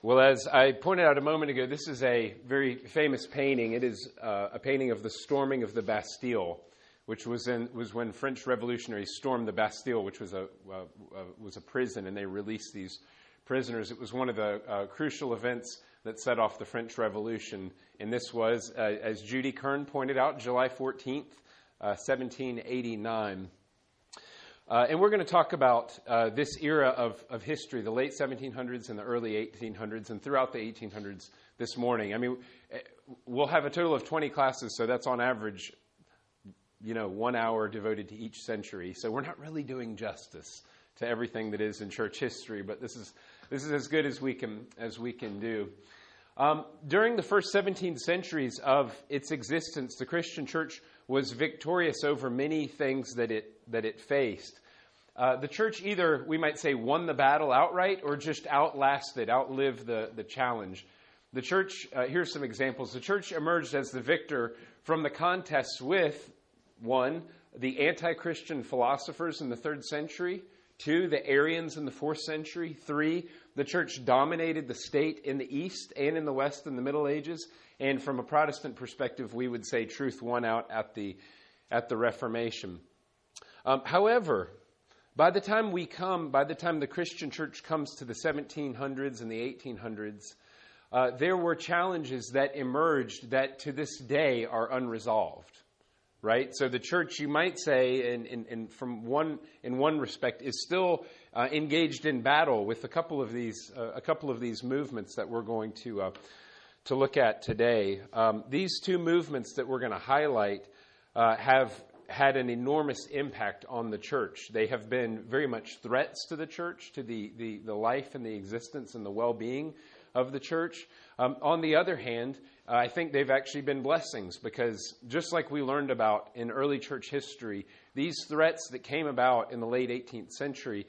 Well, as I pointed out a moment ago, this is a very famous painting. It is a painting of the storming of the Bastille, which was when French revolutionaries stormed the Bastille, which was a prison, and they released these prisoners. It was one of the crucial events that set off the French Revolution, and this was, as Judy Kern pointed out, July 14th, 1789. And we're going to talk about this era of history, the late 1700s and the early 1800s, and throughout the 1800s this morning. I mean, we'll have a total of 20 classes, so that's on average, 1 hour devoted to each century. So we're not really doing justice to everything that is in church history, but this is as good as we can do. During the first 17 centuries of its existence, the Christian church was victorious over many things that it faced. The church either, we might say, won the battle outright or just outlived the challenge. The church, here's some examples. The church emerged as the victor from the contest with, 1, the anti-Christian philosophers in the 3rd century, 2, the Arians in the 4th century, 3, the church dominated the state in the East and in the West in the Middle Ages, and from a Protestant perspective, we would say truth won out at the Reformation. However, by the time the Christian church comes to the 1700s and the 1800s, there were challenges that emerged that to this day are unresolved. Right? So the church, you might say, in one respect, is still engaged in battle with a couple of these movements that we're going to look at today. These two movements that we're going to highlight have had an enormous impact on the church. They have been very much threats to the church, to the life and the existence and the well-being of the church. On the other hand, I think they've actually been blessings, because just like we learned about in early church history, these threats that came about in the late 18th century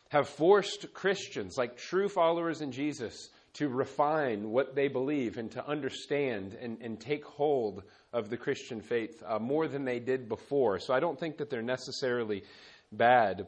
have forced Christians, like true followers in Jesus, to refine what they believe and to understand and take hold of the Christian faith more than they did before. So I don't think that they're necessarily bad.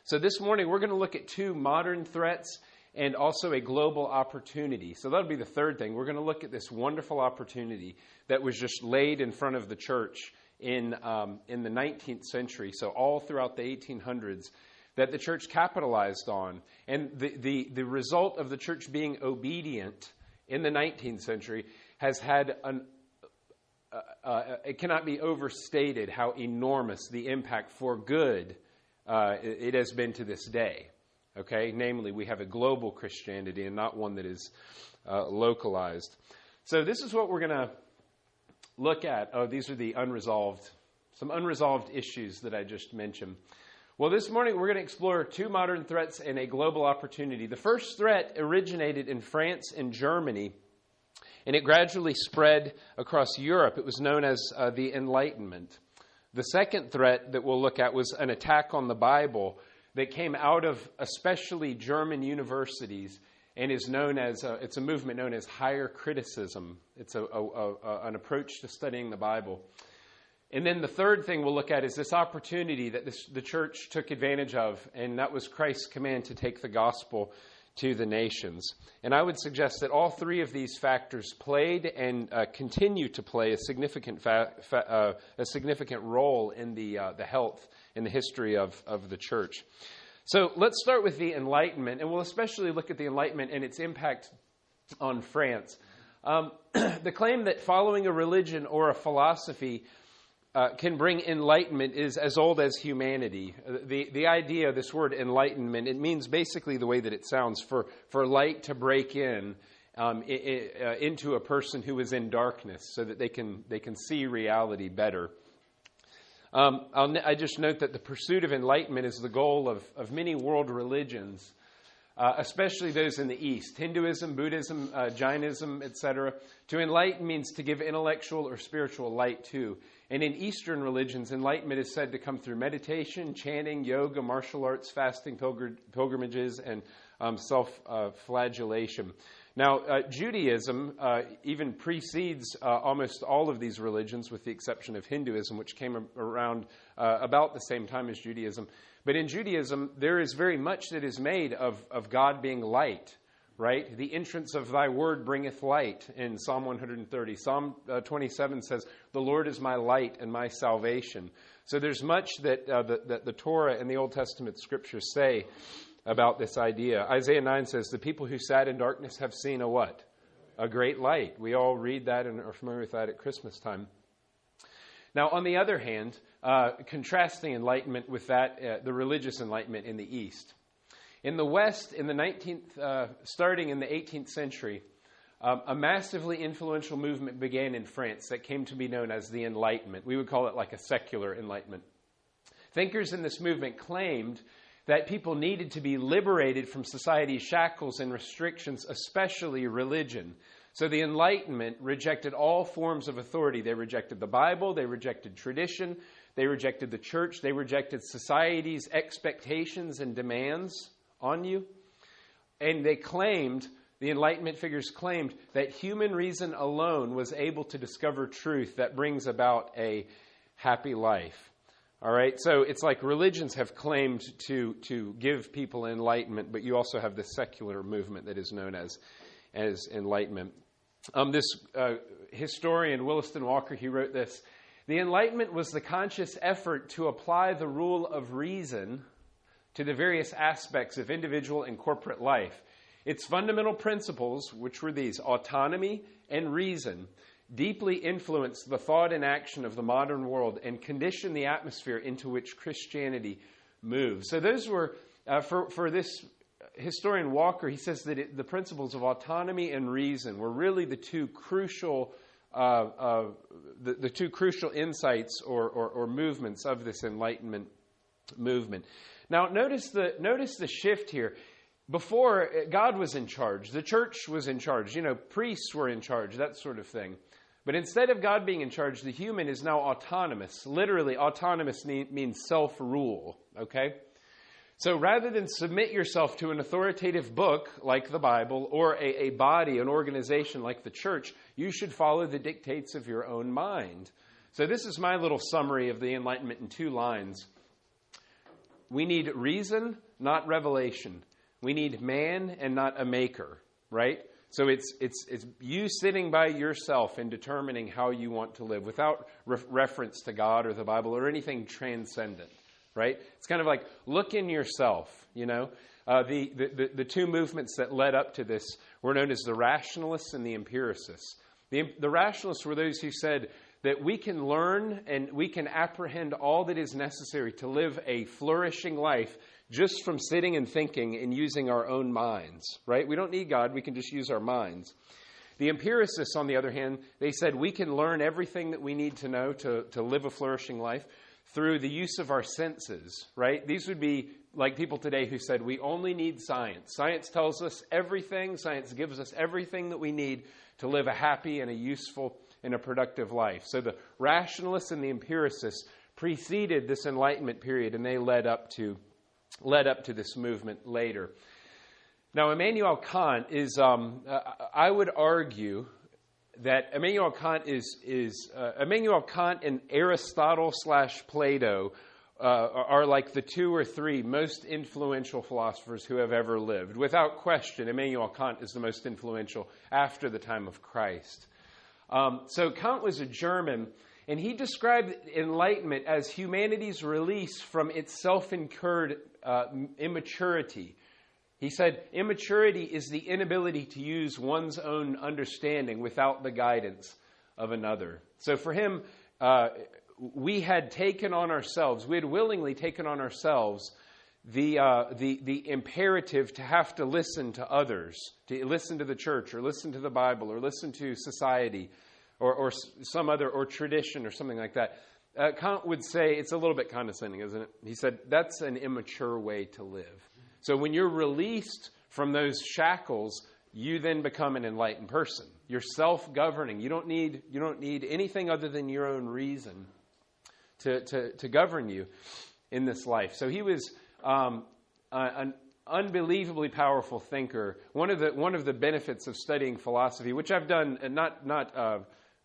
So this morning we're going to look at two modern threats and also a global opportunity. So that'll be the third thing. We're going to look at this wonderful opportunity that was just laid in front of the church in the 19th century, so all throughout the 1800s, that the church capitalized on. And the result of the church being obedient in the 19th century has had it cannot be overstated how enormous the impact for good it has been to this day. Okay, namely, we have a global Christianity and not one that is localized. So this is what we're going to look at. Oh, these are some unresolved issues that I just mentioned. Well, this morning we're going to explore two modern threats and a global opportunity. The first threat originated in France and Germany, and it gradually spread across Europe. It was known as the Enlightenment. The second threat that we'll look at was an attack on the Bible that came out of especially German universities and is known as, it's a movement known as higher criticism. It's an approach to studying the Bible. And then the third thing we'll look at is this opportunity that the church took advantage of, and that was Christ's command to take the gospel to the nations. And I would suggest that all three of these factors played and continue to play a significant role in the health and the history of the church. So let's start with the Enlightenment, and we'll especially look at the Enlightenment and its impact on France. The claim that following a religion or a philosophy can bring enlightenment is as old as humanity. The idea, this word enlightenment, it means basically the way that it sounds, for light to break in into a person who is in darkness so that they can see reality better. I just note that the pursuit of enlightenment is the goal of many world religions, especially those in the East. Hinduism, Buddhism, Jainism, etc. To enlighten means to give intellectual or spiritual light to. And in Eastern religions, enlightenment is said to come through meditation, chanting, yoga, martial arts, fasting, pilgrimages, and self-flagellation. Now, Judaism even precedes almost all of these religions, with the exception of Hinduism, which came around about the same time as Judaism. But in Judaism, there is very much that is made of God being light, right? The entrance of thy word bringeth light in Psalm 130. Psalm 27 says, the Lord is my light and my salvation. So there's much that the Torah and the Old Testament scriptures say about this idea. Isaiah 9 says, the people who sat in darkness have seen a what? A great light. We all read that and are familiar with that at Christmas time. Now, on the other hand, contrasting enlightenment with that, the religious enlightenment in the East. In the West, in the 19th, starting in the 18th century, a massively influential movement began in France that came to be known as the Enlightenment. We would call it like a secular enlightenment. Thinkers in this movement claimed that people needed to be liberated from society's shackles and restrictions, especially religion. So the Enlightenment rejected all forms of authority. They rejected the Bible, they rejected tradition, they rejected the church, they rejected society's expectations and demands on you. And they claimed, the Enlightenment figures claimed, that human reason alone was able to discover truth that brings about a happy life. All right, so it's like religions have claimed to give people enlightenment, but you also have this secular movement that is known as enlightenment. This historian, Williston Walker, he wrote this: the Enlightenment was the conscious effort to apply the rule of reason to the various aspects of individual and corporate life. Its fundamental principles, which were these, autonomy and reason, deeply influenced the thought and action of the modern world and conditioned the atmosphere into which Christianity moves. So those were, for this historian Walker, he says that the principles of autonomy and reason were really the two crucial insights or movements of this Enlightenment movement. Now, notice the shift here. Before, God was in charge. The church was in charge. Priests were in charge, that sort of thing. But instead of God being in charge, the human is now autonomous. Literally, autonomous means self-rule, okay? So rather than submit yourself to an authoritative book like the Bible or a body, an organization like the church, you should follow the dictates of your own mind. So this is my little summary of the Enlightenment in 2 lines. We need reason, not revelation. We need man and not a maker, right? So it's you sitting by yourself and determining how you want to live without reference to God or the Bible or anything transcendent, right? It's kind of like look in yourself, The 2 movements that led up to this were known as the rationalists and the empiricists. The rationalists were those who said that we can learn and we can apprehend all that is necessary to live a flourishing life just from sitting and thinking and using our own minds, right? We don't need God. We can just use our minds. The empiricists, on the other hand, they said we can learn everything that we need to know to live a flourishing life through the use of our senses, right? These would be like people today who said we only need science. Science tells us everything. Science gives us everything that we need to live a happy and a useful and a productive life. So the rationalists and the empiricists preceded this Enlightenment period, and they led up to this movement later. Now, Immanuel Kant is, I would argue that Immanuel Kant Immanuel Kant and Aristotle / Plato are like the 2 or 3 most influential philosophers who have ever lived. Without question, Immanuel Kant is the most influential after the time of Christ. So Kant was a German, and he described enlightenment as humanity's release from its self-incurred immaturity. He said, immaturity is the inability to use one's own understanding without the guidance of another. So for him, we had willingly taken on ourselves the imperative to have to listen to others, to listen to the church or listen to the Bible or listen to society or some other, or tradition or something like that. Kant would say, it's a little bit condescending, isn't it? He said, that's an immature way to live. So when you're released from those shackles, you then become an enlightened person. You're self-governing. You don't need anything other than your own reason to govern you in this life. So he was an unbelievably powerful thinker. One of the benefits of studying philosophy, which I've done,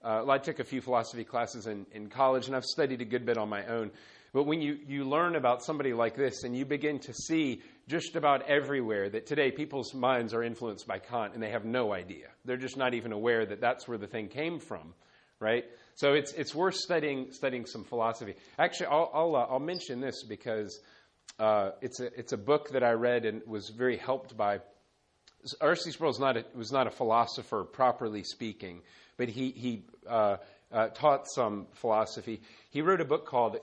I took a few philosophy classes in college, and I've studied a good bit on my own. But when you learn about somebody like this and you begin to see just about everywhere that today people's minds are influenced by Kant, and they have no idea. They're just not even aware that that's where the thing came from, right? So it's worth studying some philosophy. Actually, I'll mention this because it's a book that I read and was very helped by. R.C. Sproul was not a philosopher, properly speaking, but he taught some philosophy. He wrote a book called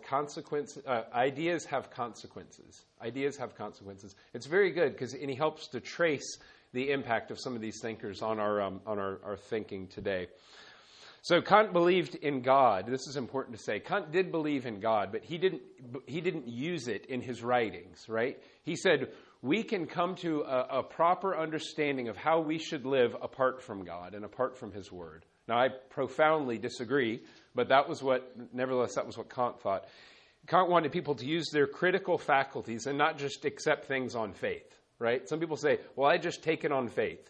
Ideas Have Consequences. Ideas Have Consequences. It's very good and he helps to trace the impact of some of these thinkers on our thinking today. So Kant believed in God. This is important to say. Kant did believe in God, but he didn't use it in his writings, right? He said, we can come to a proper understanding of how we should live apart from God and apart from his word. Now, I profoundly disagree, but nevertheless, that was what Kant thought. Kant wanted people to use their critical faculties and not just accept things on faith, right? Some people say, well, I just take it on faith.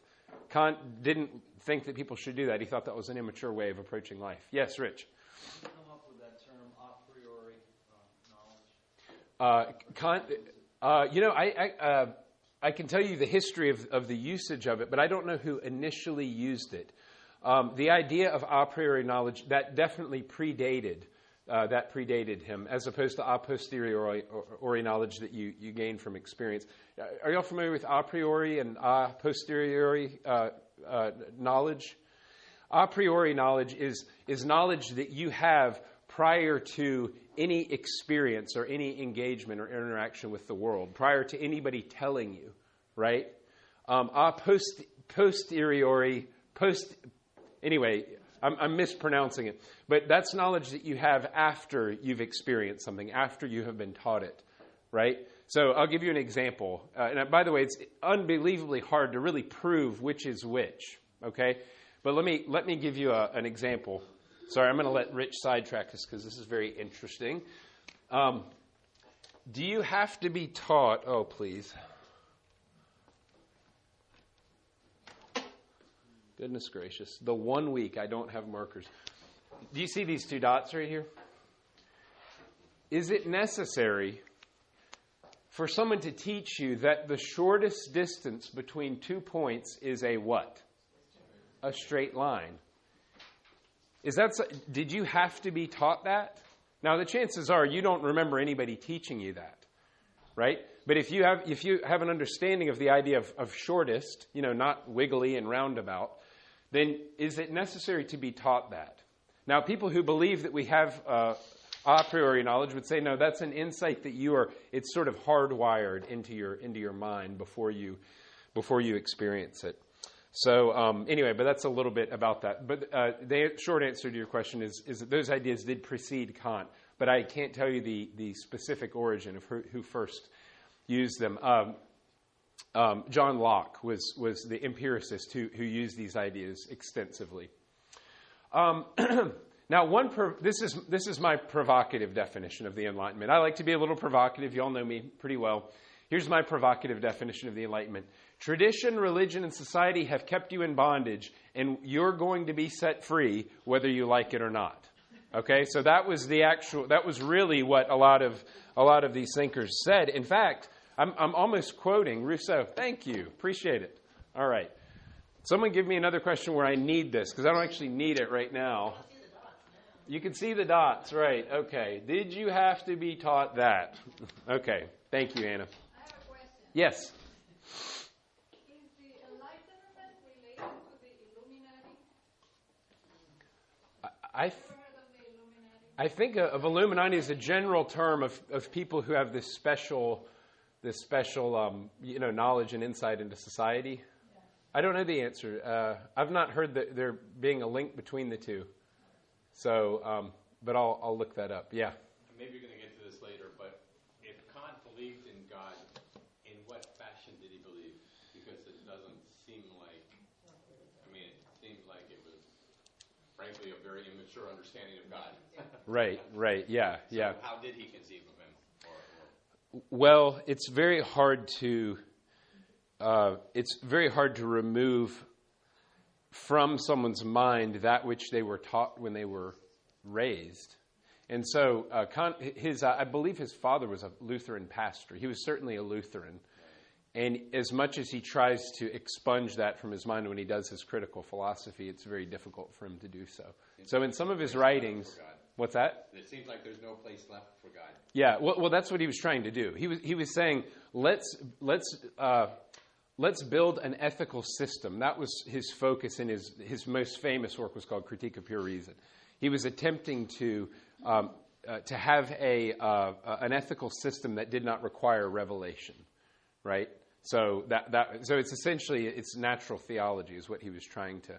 Kant didn't think that people should do that. He thought that was an immature way of approaching life. Yes, Rich? Can you come up with that term, a priori knowledge? Kant... I can tell you the history of the usage of it, but I don't know who initially used it. The idea of a priori knowledge, that definitely predated him, as opposed to a posteriori knowledge that you gain from experience. Are you all familiar with a priori and a posteriori knowledge? A priori knowledge is knowledge that you have prior to any experience or any engagement or interaction with the world, prior to anybody telling you, right? Anyway, I'm mispronouncing it. But that's knowledge that you have after you've experienced something, after you have been taught it, right? So I'll give you an example. And by the way, it's unbelievably hard to really prove which is which, okay? But let me give you an example. Sorry, I'm going to let Rich sidetrack us because this is very interesting. Do you have to be taught... Oh, please. Goodness gracious. The 1 week I don't have markers. Do you see these two dots right here? Is it necessary for someone to teach you that the shortest distance between 2 points is a what? A straight line. Did you have to be taught that? Now, the chances are you don't remember anybody teaching you that, right? But if you have an understanding of the idea of shortest, not wiggly and roundabout, then is it necessary to be taught that? Now, people who believe that we have a priori knowledge would say, no, that's an insight that it's sort of hardwired into your mind before you experience it. So anyway, but that's a little bit about that. But the short answer to your question is that those ideas did precede Kant, but I can't tell you the specific origin of who first used them. John Locke was the empiricist who used these ideas extensively. Now, this is my provocative definition of the Enlightenment. I like to be a little provocative. You all know me pretty well. Here's my provocative definition of the Enlightenment. Tradition, religion, and society have kept you in bondage, and you're going to be set free whether you like it or not. Okay, so that was really what a lot of these thinkers said. In fact, I'm almost quoting Rousseau. Thank you, appreciate it. All right, someone give me another question where I need this, because I don't actually need it right now. You can see the dots, right? Okay, did you have to be taught that? Okay, thank you, Anna. I have a question. Yes. Is the Enlightenment related to the Illuminati? I think of Illuminati as a general term of people who have this special knowledge and insight into society. Yeah. I don't know the answer. I've not heard that there being a link between the two. So, but I'll look that up. Yeah. Maybe you're going to get to this later, but if Kant believed in God, in what fashion did he believe? Because it doesn't seem like, it seems like it was, frankly, a very immature understanding of God. Right, yeah. So how did he conceive of him? Well, it's very hard to remove from someone's mind that which they were taught when they were raised. And so Kant, I believe his father was a Lutheran pastor. He was certainly a Lutheran. And as much as he tries to expunge that from his mind when he does his critical philosophy, it's very difficult for him to do so. So in some of his writings, what's that? It seems like there's no place left for God. Yeah, well, that's what he was trying to do. He was saying, let's build an ethical system. That was his focus in his most famous work was called Critique of Pure Reason. He was attempting to have an ethical system that did not require revelation, right? So so it's essentially it's natural theology is what he was trying to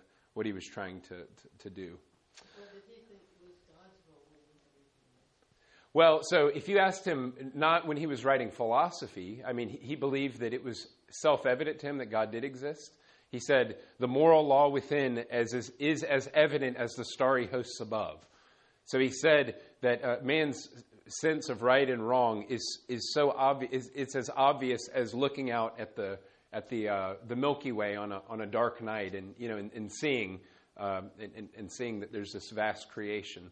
do. Well, so if you asked him, not when he was writing philosophy, I mean, he believed that it was self-evident to him that God did exist. He said, the moral law within is as evident as the starry hosts above. So he said that man's sense of right and wrong is so obvious. It's as obvious as looking out at the Milky Way on a dark night, and seeing that there's this vast creation.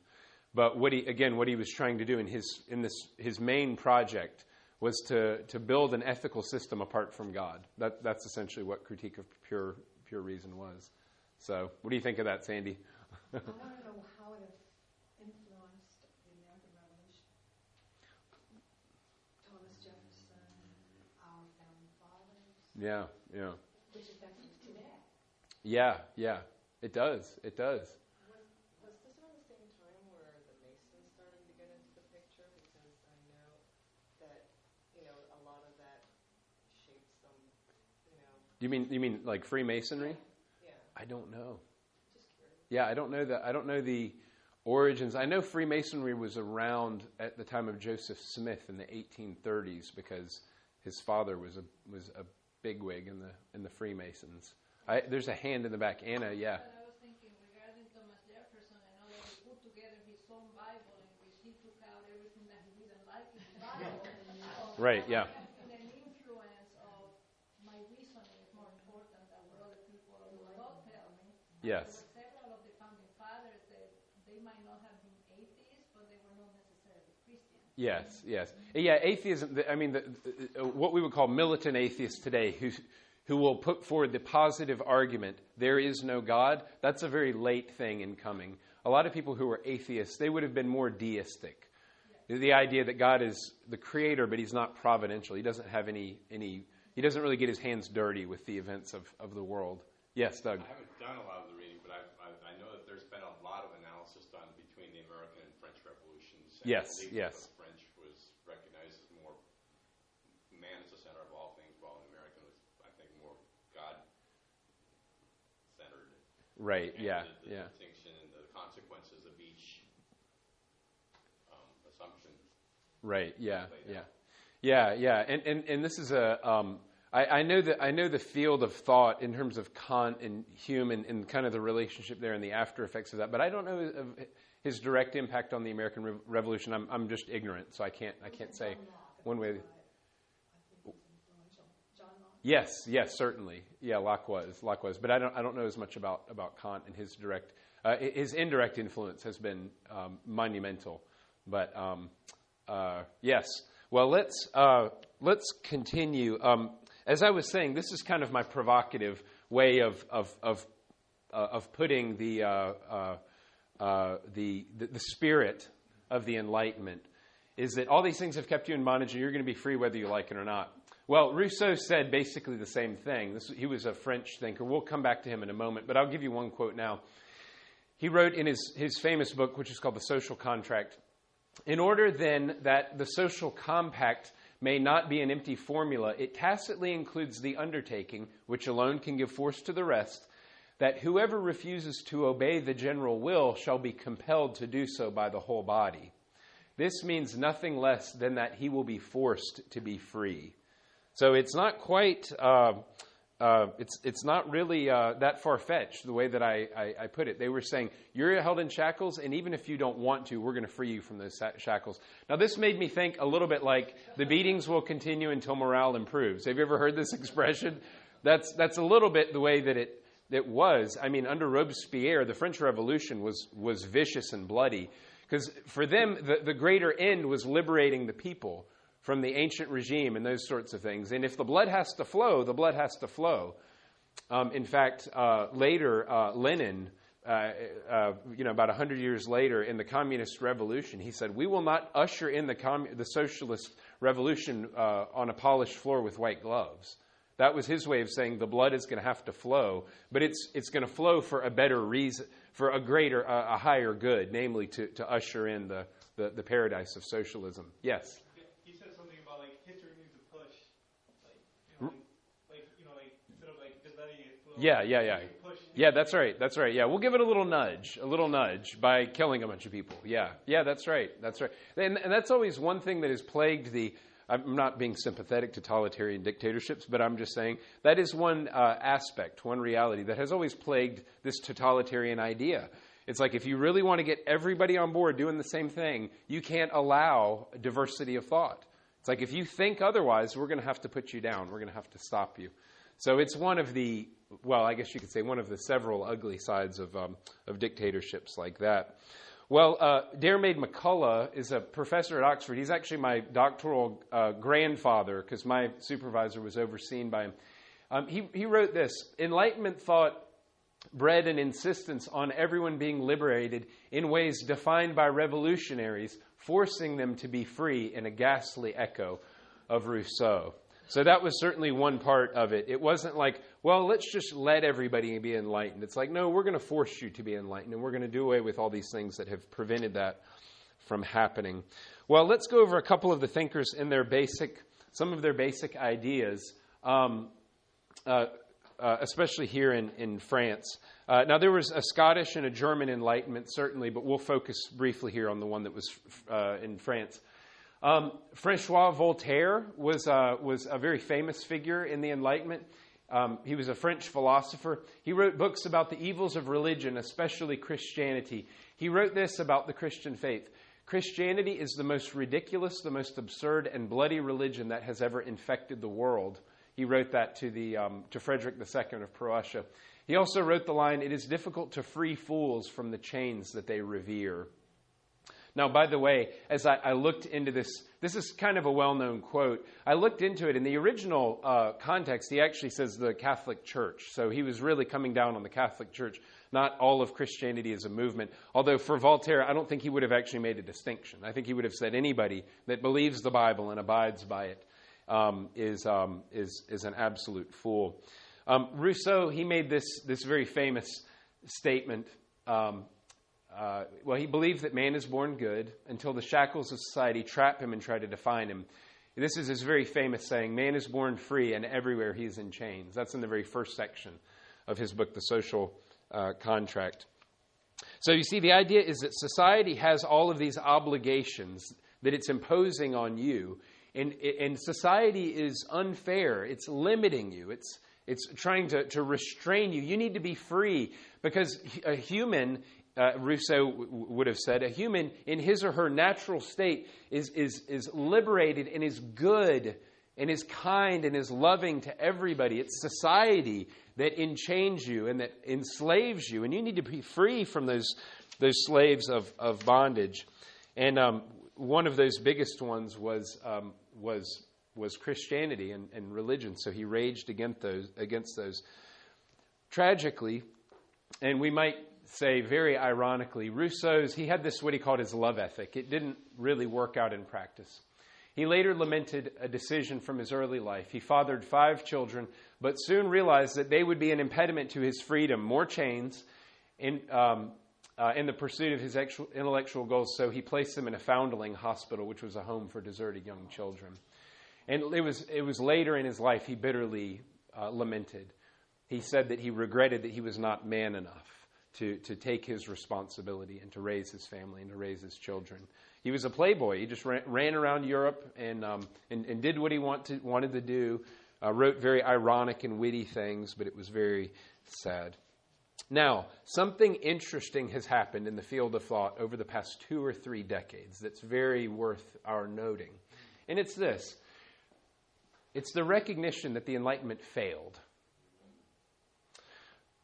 But what he was trying to do in his main project was to build an ethical system apart from God. That's essentially what Critique of Pure Reason was. So, what do you think of that, Sandy? I want to know how it influenced the American Revolution. Thomas Jefferson, our founding fathers. Yeah. Which affects us today. Yeah, it does. Was this around the same time where the Masons started to get into the picture? Because I know that, a lot of that shaped some, You mean like Freemasonry? Yeah. I don't know. Just curious. Yeah, I don't know that. I don't know the origins. I know Freemasonry was around at the time of Joseph Smith in the 1830s because his father was a bigwig in the Freemasons. There's a hand in the back, Anna. Yeah. I was thinking regarding Thomas Jefferson, I know that he put together his own Bible in which he took out everything that he didn't like in the Bible. Right. Yeah. And an influence of my reasoning is more important than what other people will tell me. Yes. There were several of the founding fathers that they might not have been atheists, but they were not necessarily Christians. Yes. Yeah, atheism, I mean, what we would call militant atheists today who will put forward the positive argument, there is no God, that's a very late thing in coming. A lot of people who were atheists, they would have been more deistic. The idea that God is the creator, but he's not providential. He doesn't have he doesn't really get his hands dirty with the events of the world. Yes, Doug. I haven't done a lot of the reading, but I know that there's been a lot of analysis done between the American and French revolutions. And Yes. The French was recognized as more man as the center of all things, while the American was, I think, more God-centered. Right, And yeah. the distinction and the consequences of each assumption. Right, yeah. Laid out. And this is I know the field of thought in terms of Kant and Hume and kind of the relationship there and the after effects of that, but I don't know of his direct impact on the American Revolution. I'm just ignorant, so I can't say one way. Yes, certainly. Yeah, Locke was, but I don't know as much about Kant and his direct. His indirect influence has been monumental, but yes. Well, let's continue. As I was saying, this is kind of my provocative way of putting the spirit of the Enlightenment is that all these things have kept you in bondage, and you're going to be free whether you like it or not. Well, Rousseau said basically the same thing. He was a French thinker. We'll come back to him in a moment, but I'll give you one quote now. He wrote in his famous book, which is called The Social Contract, "In order, then, that the social compact may not be an empty formula, it tacitly includes the undertaking, which alone can give force to the rest, that whoever refuses to obey the general will shall be compelled to do so by the whole body. This means nothing less than that he will be forced to be free." So it's not quite, it's not really that far-fetched, the way that I put it. They were saying, you're held in shackles, and even if you don't want to, we're going to free you from those shackles. Now, this made me think a little bit like, the beatings will continue until morale improves. Have you ever heard this expression? That's a little bit the way that it was. I mean, under Robespierre, the French Revolution was vicious and bloody, because for them, the greater end was liberating the people from the ancient regime and those sorts of things. And if the blood has to flow, the blood has to flow. In fact, later, Lenin, about 100 years later in the Communist Revolution, he said, we will not usher in the socialist revolution on a polished floor with white gloves. That was his way of saying the blood is going to have to flow, but it's going to flow for a better reason, for a higher good, namely to usher in the paradise of socialism. Yes? He said something about history needs a push, instead of just letting it flow. Yeah. Yeah, that's right. Yeah, we'll give it a little nudge by killing a bunch of people. Yeah, that's right. And that's always one thing that has plagued I'm not being sympathetic to totalitarian dictatorships, but I'm just saying that is one aspect, one reality that has always plagued this totalitarian idea. It's like if you really want to get everybody on board doing the same thing, you can't allow diversity of thought. It's like if you think otherwise, we're going to have to put you down. We're going to have to stop you. So it's one of the several ugly sides of dictatorships like that. Well, Diarmaid MacCulloch is a professor at Oxford. He's actually my doctoral grandfather because my supervisor was overseen by him. He wrote this: Enlightenment thought bred an insistence on everyone being liberated in ways defined by revolutionaries, forcing them to be free in a ghastly echo of Rousseau. So that was certainly one part of it. It wasn't like, well, let's just let everybody be enlightened. It's like, no, we're going to force you to be enlightened, and we're going to do away with all these things that have prevented that from happening. Well, let's go over a couple of the thinkers in some of their basic ideas, especially here in France. Now, there was a Scottish and a German Enlightenment, certainly, but we'll focus briefly here on the one that was in France. Francois Voltaire was a very famous figure in the Enlightenment. He was a French philosopher. He wrote books about the evils of religion, especially Christianity. He wrote this about the Christian faith: Christianity is the most ridiculous, the most absurd and bloody religion that has ever infected the world. He wrote that to Frederick II of Prussia. He also wrote the line, "It is difficult to free fools from the chains that they revere." Now, by the way, as I looked into this is kind of a well-known quote. I looked into it. In the original context, he actually says the Catholic Church. So he was really coming down on the Catholic Church, not all of Christianity as a movement. Although for Voltaire, I don't think he would have actually made a distinction. I think he would have said anybody that believes the Bible and abides by it is an absolute fool. Rousseau, he made this very famous statement. He believed that man is born good until the shackles of society trap him and try to define him. This is his very famous saying, man is born free and everywhere he is in chains. That's in the very first section of his book, The Social Contract. So you see, the idea is that society has all of these obligations that it's imposing on you, and society is unfair. It's limiting you. It's trying to restrain you. You need to be free because a human, Rousseau would have said, a human in his or her natural state is liberated and is good and is kind and is loving to everybody. It's society that enchains you and that enslaves you, and you need to be free from those slaves of bondage. And one of those biggest ones was Christianity and religion. So he raged against those. Tragically, and we might say very ironically, he had this, what he called his love ethic. It didn't really work out in practice. He later lamented a decision from his early life. He fathered 5 children, but soon realized that they would be an impediment to his freedom, more chains in the pursuit of his intellectual goals. So he placed them in a foundling hospital, which was a home for deserted young children. And it was later in his life he bitterly lamented. He said that he regretted that he was not man enough to take his responsibility and to raise his family and to raise his children. He was a playboy. He just ran around Europe and did what he wanted to do, wrote very ironic and witty things, but it was very sad. Now, something interesting has happened in the field of thought over the past 2 or 3 decades that's very worth our noting. And it's this. It's the recognition that the Enlightenment failed.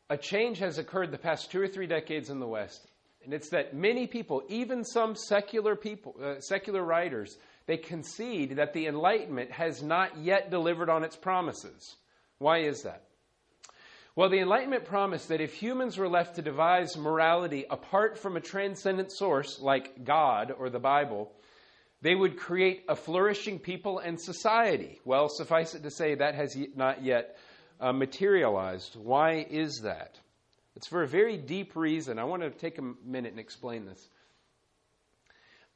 A change has occurred the past 2 or 3 decades in the West, and it's that many people, even some secular writers, they concede that the Enlightenment has not yet delivered on its promises. Why is that? Well, the Enlightenment promised that if humans were left to devise morality apart from a transcendent source like God or the Bible, they would create a flourishing people and society. Well, suffice it to say that has not yet materialized. Why is that? It's for a very deep reason. I want to take a minute and explain this.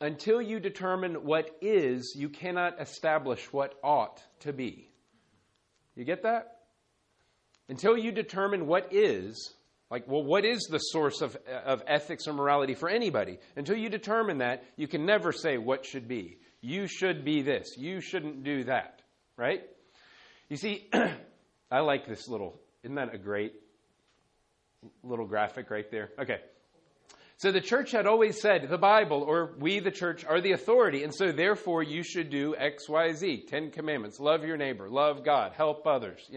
Until you determine what is, you cannot establish what ought to be. You get that? Until you determine what is, like, well, what is the source of ethics or morality for anybody? Until you determine that, you can never say what should be. You should be this. You shouldn't do that. Right? You see, I like this isn't that a great little graphic right there? Okay. So the church had always said the Bible, or we, the church, are the authority, and so therefore you should do X, Y, Z, 10 Commandments, love your neighbor, love God, help others,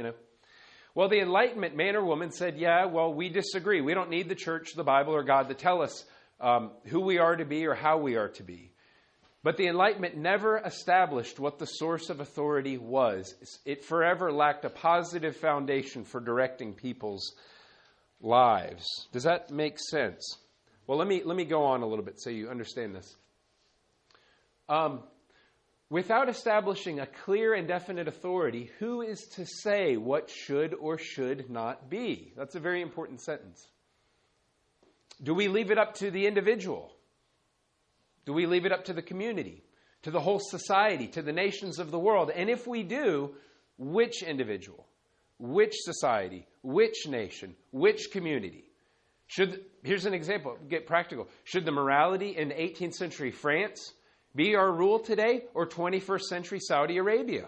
Well, the Enlightenment man or woman said, yeah, well, we disagree. We don't need the church, the Bible, or God to tell us who we are to be or how we are to be. But the Enlightenment never established what the source of authority was. It forever lacked a positive foundation for directing people's lives. Does that make sense? Well, let me go on a little bit so you understand this. Without establishing a clear and definite authority, who is to say what should or should not be? That's a very important sentence. Do we leave it up to the individual? Do we leave it up to the community, to the whole society, to the nations of the world? And if we do, which individual, which society, which nation, which community? Here's an example, get practical. Should the morality in 18th century France be our rule today, or 21st century Saudi Arabia?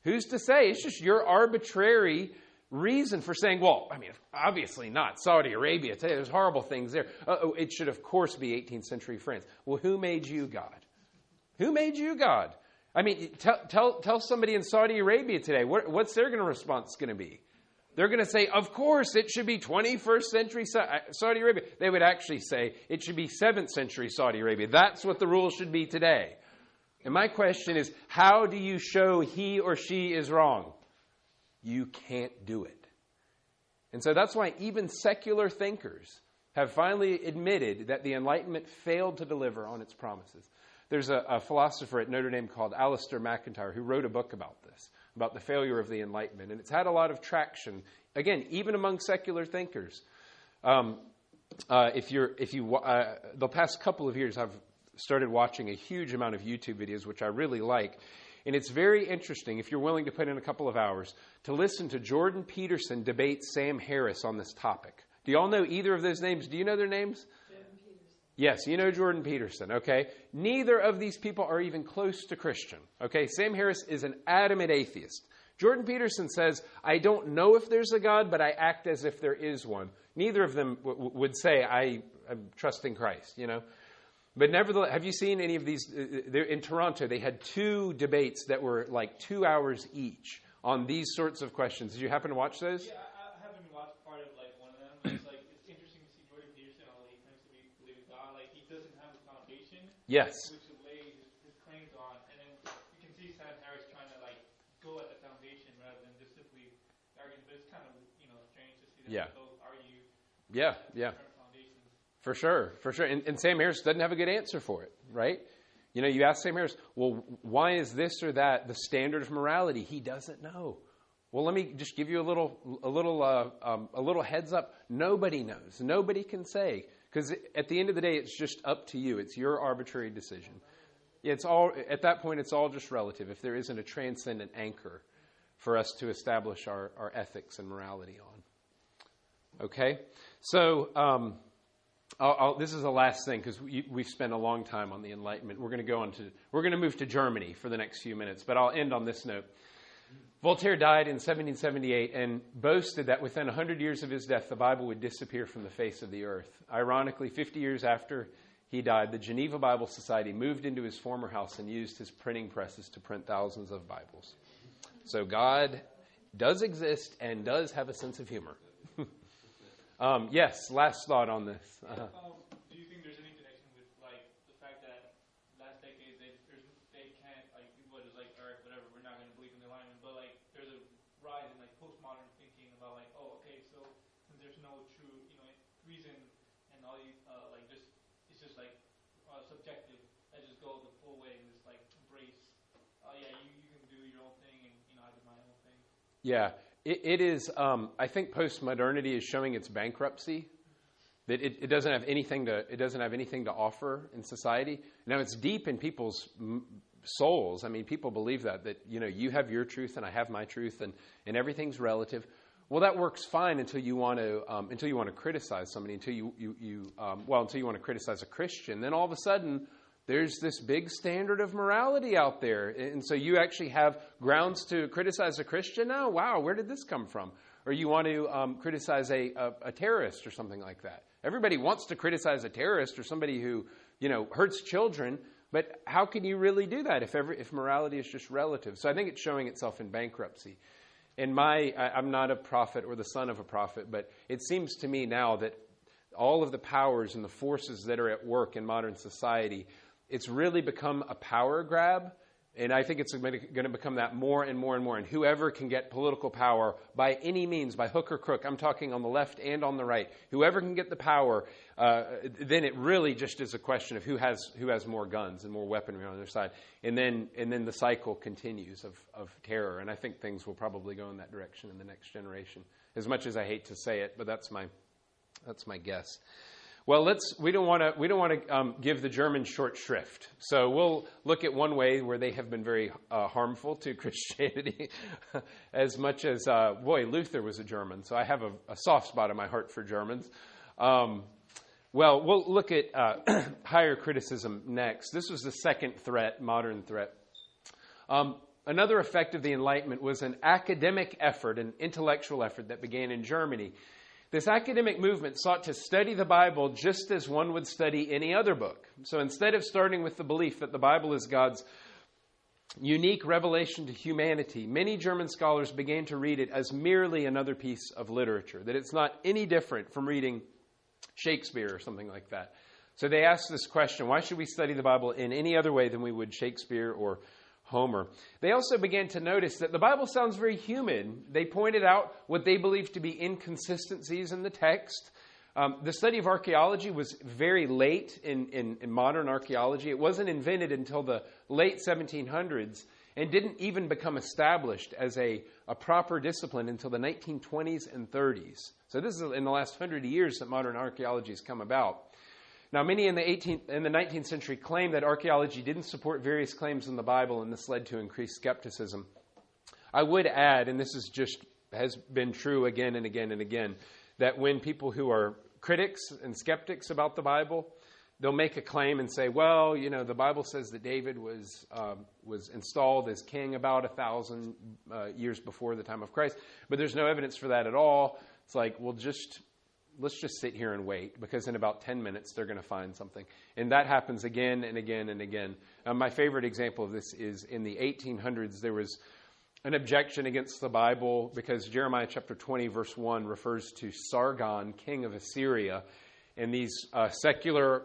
Who's to say? It's just your arbitrary reason for saying, well, obviously not Saudi Arabia today. There's horrible things there. It should, of course, be 18th century France. Well, who made you God? Who made you God? Tell somebody in Saudi Arabia today, what's their response going to be? They're going to say, of course, it should be 21st century Saudi Arabia. They would actually say it should be 7th century Saudi Arabia. That's what the rules should be today. And my question is, how do you show he or she is wrong? You can't do it. And so that's why even secular thinkers have finally admitted that the Enlightenment failed to deliver on its promises. There's a philosopher at Notre Dame called Alistair McIntyre who wrote a book about this, about the failure of the Enlightenment. And it's had a lot of traction, again, even among secular thinkers. The past couple of years, I've started watching a huge amount of YouTube videos, which I really like. And it's very interesting, if you're willing to put in a couple of hours, to listen to Jordan Peterson debate Sam Harris on this topic. Do you all know either of those names? Do you know their names? Yes, you know Jordan Peterson, okay? Neither of these people are even close to Christian, okay? Sam Harris is an adamant atheist. Jordan Peterson says, I don't know if there's a God, but I act as if there is one. Neither of them would say, I'm trusting Christ, But nevertheless, have you seen any of these? In Toronto, they had 2 debates that were like 2 hours each on these sorts of questions. Did you happen to watch those? Yeah, I haven't watched part of one of them. It's interesting to see Jordan Peterson, although he claims to believe in God, he doesn't have a foundation. Yes. Which to lay his claims on, and then you can see Sam Harris trying to go at the foundation rather than just simply arguing. But it's kind of strange to see them both argue. Yeah. For sure. And Sam Harris doesn't have a good answer for it, right? You ask Sam Harris, well, why is this or that the standard of morality? He doesn't know. Well, let me just give you a little heads up. Nobody knows. Nobody can say, because at the end of the day, it's just up to you. It's your arbitrary decision. It's all at that point. It's all just relative. If there isn't a transcendent anchor for us to establish our ethics and morality on. Okay, so. This is the last thing because we've spent a long time on the Enlightenment. We're going to move to Germany for the next few minutes, but I'll end on this note. Voltaire died in 1778 and boasted that within 100 years of his death, the Bible would disappear from the face of the earth. Ironically, 50 years after he died, the Geneva Bible Society moved into his former house and used his printing presses to print thousands of Bibles. So God does exist and does have a sense of humor. Yes, last thought on this. Do you think there's any connection with the fact that last decade they can't reason and all these like just it's just like subjective. I just go the full way and just like embrace. Yeah, you can do your own thing, and I do my own thing. Yeah, it is. I think postmodernity is showing its bankruptcy. That it doesn't have anything to offer in society. Now it's deep in people's souls. I mean, people believe that you have your truth and I have my truth, and everything's relative. Well, that works fine until you want to criticize somebody, until you want to criticize a Christian. Then all of a sudden, there's this big standard of morality out there, and so you actually have grounds to criticize a Christian now. Wow, where did this come from? Or you want to criticize a terrorist or something like that. Everybody wants to criticize a terrorist or somebody who hurts children, but how can you really do that if morality is just relative? So I think it's showing itself in bankruptcy. And I'm not a prophet or the son of a prophet, but it seems to me now that all of the powers and the forces that are at work in modern society, it's really become a power grab. And I think it's going to become that more and more and more. And whoever can get political power by any means, by hook or crook, I'm talking on the left and on the right, whoever can get the power, then it really just is a question of who has more guns and more weaponry on their side. And then the cycle continues of terror. And I think things will probably go in that direction in the next generation. As much as I hate to say it, but that's my guess. Well, we don't want to give the Germans short shrift. So we'll look at one way where they have been very harmful to Christianity, as much as Luther was a German. So I have a soft spot in my heart for Germans. Well, we'll look at higher criticism next. This was the second threat, modern threat. Another effect of the Enlightenment was an academic effort, an intellectual effort that began in Germany. This academic movement sought to study the Bible just as one would study any other book. So instead of starting with the belief that the Bible is God's unique revelation to humanity, many German scholars began to read it as merely another piece of literature, that it's not any different from reading Shakespeare or something like that. So they asked this question: why should we study the Bible in any other way than we would Shakespeare or Homer? They also began to notice that the Bible sounds very human. They pointed out what they believed to be inconsistencies in the text. The study of archaeology was very late in modern archaeology. It wasn't invented until the late 1700s and didn't even become established as a proper discipline until the 1920s and 30s. So this is in the last 100 years that modern archaeology has come about. Now, many in the 19th century claimed that archaeology didn't support various claims in the Bible, and this led to increased skepticism. I would add, and this has been true again and again and again, that when people who are critics and skeptics about the Bible, they'll make a claim and say, well, the Bible says that David was installed as king about 1,000 years before the time of Christ, but there's no evidence for that at all. It's like, well, let's just sit here and wait, because in about 10 minutes they're going to find something. And that happens again and again and again. My favorite example of this is in the 1800s, there was an objection against the Bible because Jeremiah chapter 20, verse 1 refers to Sargon, king of Assyria. And these secular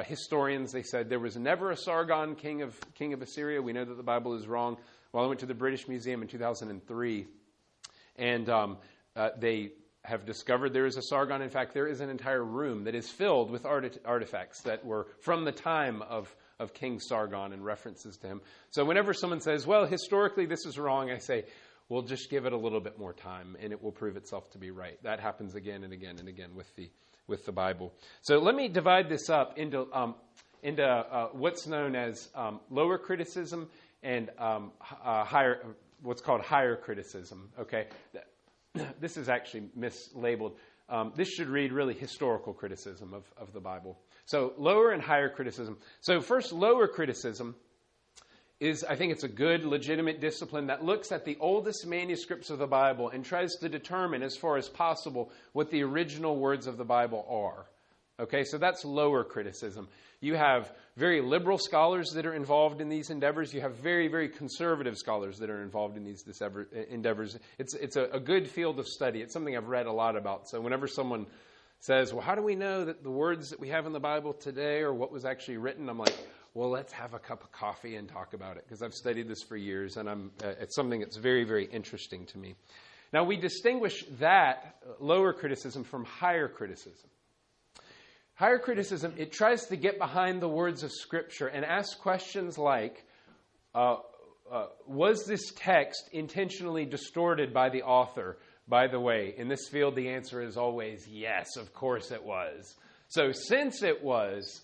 historians, they said there was never a Sargon, king of Assyria. We know that the Bible is wrong. Well, I went to the British Museum in 2003, and they have discovered there is a Sargon. In fact, there is an entire room that is filled with artifacts that were from the time of King Sargon and references to him. So whenever someone says, well, historically this is wrong, I say, well, just give it a little bit more time and it will prove itself to be right. That happens again and again and again with the Bible. So let me divide this up into what's known as lower criticism and what's called higher criticism. Okay. This is actually mislabeled. This should read really historical criticism of the Bible. So lower and higher criticism. So first, lower criticism is, I think it's a good, legitimate discipline that looks at the oldest manuscripts of the Bible and tries to determine, as far as possible, what the original words of the Bible are. Okay, so that's lower criticism. You have very liberal scholars that are involved in these endeavors. You have very, very conservative scholars that are involved in these endeavors. It's a good field of study. It's something I've read a lot about. So whenever someone says, well, how do we know that the words that we have in the Bible today are what was actually written? I'm like, well, let's have a cup of coffee and talk about it, because I've studied this for years, and it's something that's very, very interesting to me. Now, we distinguish that lower criticism from higher criticism. Higher criticism, it tries to get behind the words of Scripture and ask questions like, was this text intentionally distorted by the author? By the way, in this field, the answer is always yes, of course it was. So since it was,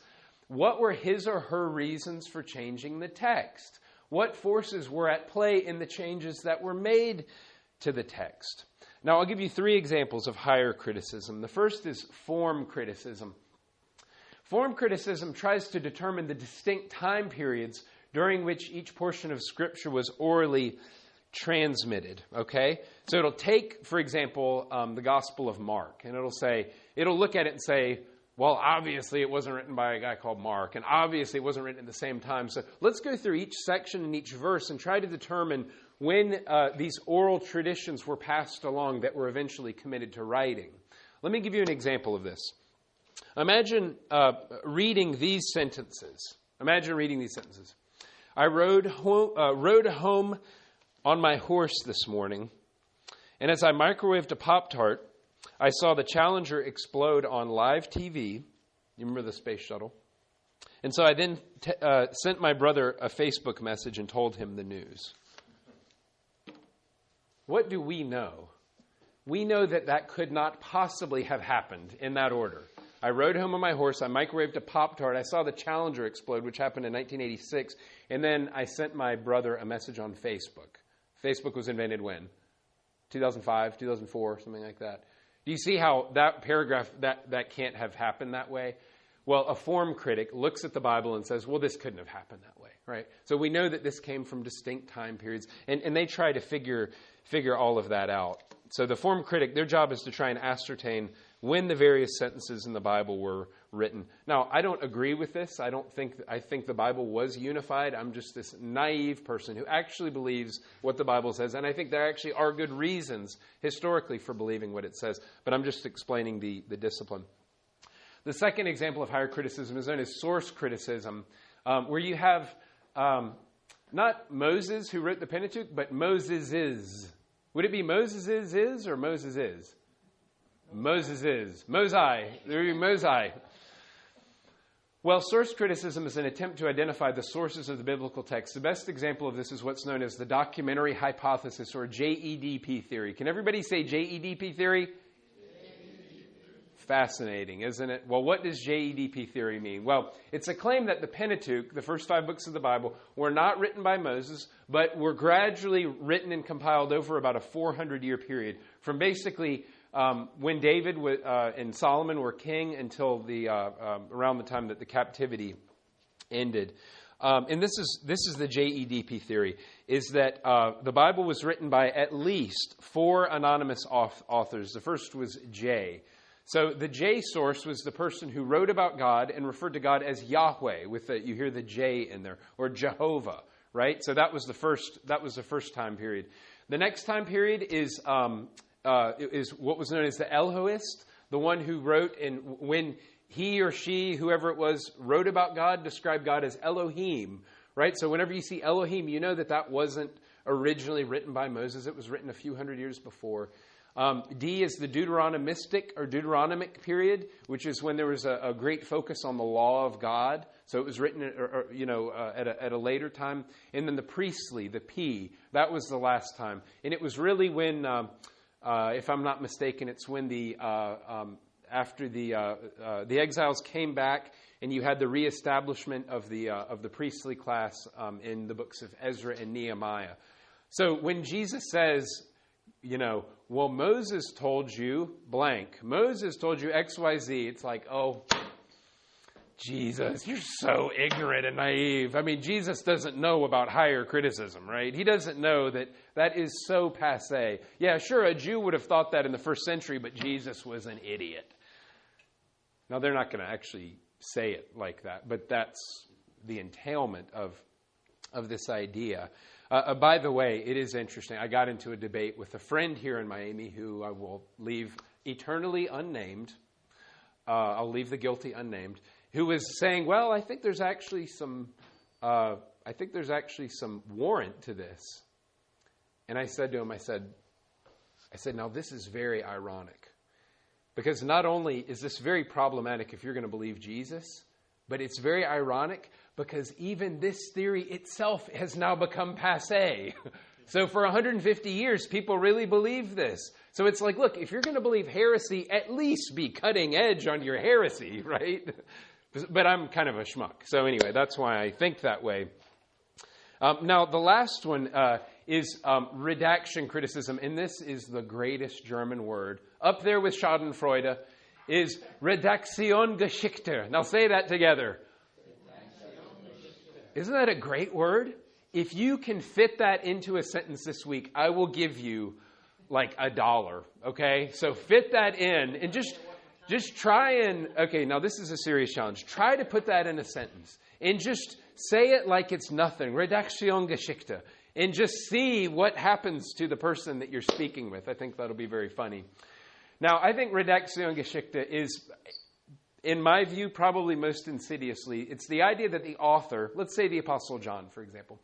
what were his or her reasons for changing the text? What forces were at play in the changes that were made to the text? Now, I'll give you 3 examples of higher criticism. The first is form criticism. Form criticism tries to determine the distinct time periods during which each portion of Scripture was orally transmitted, okay? So it'll take, for example, the Gospel of Mark, and it'll look at it and say, well, obviously it wasn't written by a guy called Mark, and obviously it wasn't written at the same time. So let's go through each section and each verse and try to determine when these oral traditions were passed along that were eventually committed to writing. Let me give you an example of this. Imagine reading these sentences. I rode home on my horse this morning, and as I microwaved a Pop-Tart, I saw the Challenger explode on live TV. You remember the space shuttle? And so I then sent my brother a Facebook message and told him the news. What do we know? We know that could not possibly have happened in that order. I rode home on my horse, I microwaved a Pop-Tart, I saw the Challenger explode, which happened in 1986, and then I sent my brother a message on Facebook. Facebook was invented when? 2005, 2004, something like that. Do you see how that paragraph, that can't have happened that way? Well, a form critic looks at the Bible and says, well, this couldn't have happened that way, right? So we know that this came from distinct time periods, and they try to figure all of that out. So the form critic, their job is to try and ascertain when the various sentences in the Bible were written. Now, I don't agree with this. I think the Bible was unified. I'm just this naive person who actually believes what the Bible says, and I think there actually are good reasons historically for believing what it says, but I'm just explaining the discipline. The second example of higher criticism is known as source criticism, where you have not Moses who wrote the Pentateuch, but Moses is. Would it be Moses is or Moses is? Moses is. Mosai. There would be Mosai. Well, source criticism is an attempt to identify the sources of the biblical text. The best example of this is what's known as the documentary hypothesis, or JEDP theory. Can everybody say JEDP theory? Fascinating, isn't it? Well, what does JEDP theory mean? Well, it's a claim that the Pentateuch, the first 5 books of the Bible, were not written by Moses, but were gradually written and compiled over about a 400-year period, from basically when David and Solomon were king until around the time that the captivity ended. And this is the JEDP theory, is that the Bible was written by at least 4 anonymous authors. The first was J. So the J source was the person who wrote about God and referred to God as Yahweh, you hear the J in there, or Jehovah, right? So that was the first time period. The next time period is what was known as the Elohist, the one who wrote, and when he or she, whoever it was, wrote about God, described God as Elohim, right? So whenever you see Elohim, you know that wasn't originally written by Moses. It was written a few hundred years before. D is the Deuteronomistic or Deuteronomic period, which is when there was a great focus on the law of God. So it was written, at a later time. And then the priestly, the P, that was the last time. And it was really when, if I'm not mistaken, it's when after the exiles came back, and you had the reestablishment of the priestly class in the books of Ezra and Nehemiah. So when Jesus says, well, Moses told you blank. Moses told you X, Y, Z. It's like, oh, Jesus, you're so ignorant and naive. I mean, Jesus doesn't know about higher criticism, right? He doesn't know that is so passé. Yeah, sure, a Jew would have thought that in the first century, but Jesus was an idiot. Now, they're not going to actually say it like that, but that's the entailment of this idea. By the way, it is interesting. I got into a debate with a friend here in Miami who I will leave eternally unnamed. I'll leave the guilty unnamed. Who was saying, well, I think there's actually some warrant to this. And I said to him, I said, now this is very ironic. Because not only is this very problematic if you're going to believe Jesus, but it's very ironic because even this theory itself has now become passé. So for 150 years, people really believe this. So it's like, look, if you're going to believe heresy, at least be cutting edge on your heresy, right? But I'm kind of a schmuck. So anyway, that's why I think that way. Now, the last one is redaction criticism, and this is the greatest German word. Up there with Schadenfreude is Redaktionsgeschichte. Now say that together. Isn't that a great word? If you can fit that into a sentence this week, I will give you like $1, okay? So fit that in and just try and, okay, now this is a serious challenge. Try to put that in a sentence and just say it like it's nothing. Redaktionsgeschichte. And just see what happens to the person that you're speaking with. I think that'll be very funny. Now, I think Redaktionsgeschichte is, in my view, probably most insidiously, it's the idea that the author, let's say the Apostle John, for example,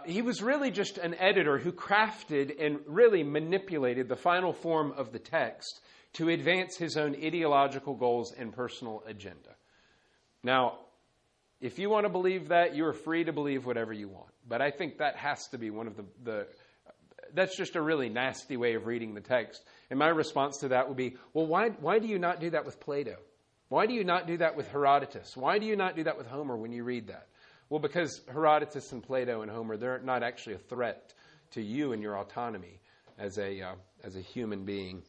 he was really just an editor who crafted and really manipulated the final form of the text to advance his own ideological goals and personal agenda. Now, if you want to believe that, you're free to believe whatever you want. But I think that has to be one of that's just a really nasty way of reading the text. And my response to that would be, well, why do you not do that with Plato? Why do you not do that with Herodotus? Why do you not do that with Homer when you read that? Well, because Herodotus and Plato and Homer, they're not actually a threat to you and your autonomy as a human being.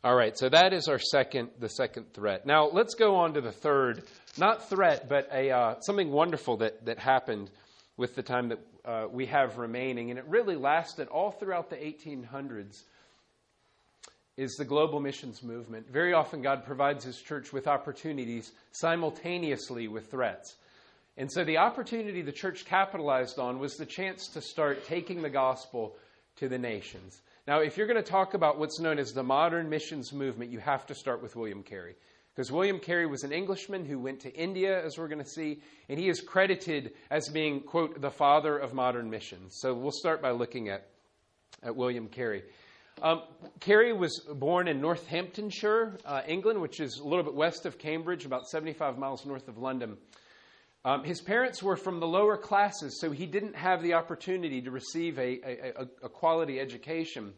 All right, so that is the second threat. Now, let's go on to the third, not threat, but something wonderful that happened with the time that we have remaining, and it really lasted all throughout the 1800s, is the global missions movement. Very often God provides His church with opportunities simultaneously with threats. And so the opportunity the church capitalized on was the chance to start taking the gospel to the nations. Now, if you're going to talk about what's known as the modern missions movement, you have to start with William Carey. Because William Carey was an Englishman who went to India, as we're going to see, and he is credited as being, quote, the father of modern missions. So we'll start by looking at William Carey. Carey was born in Northamptonshire, England, which is a little bit west of Cambridge, about 75 miles north of London. His parents were from the lower classes, so he didn't have the opportunity to receive a quality education.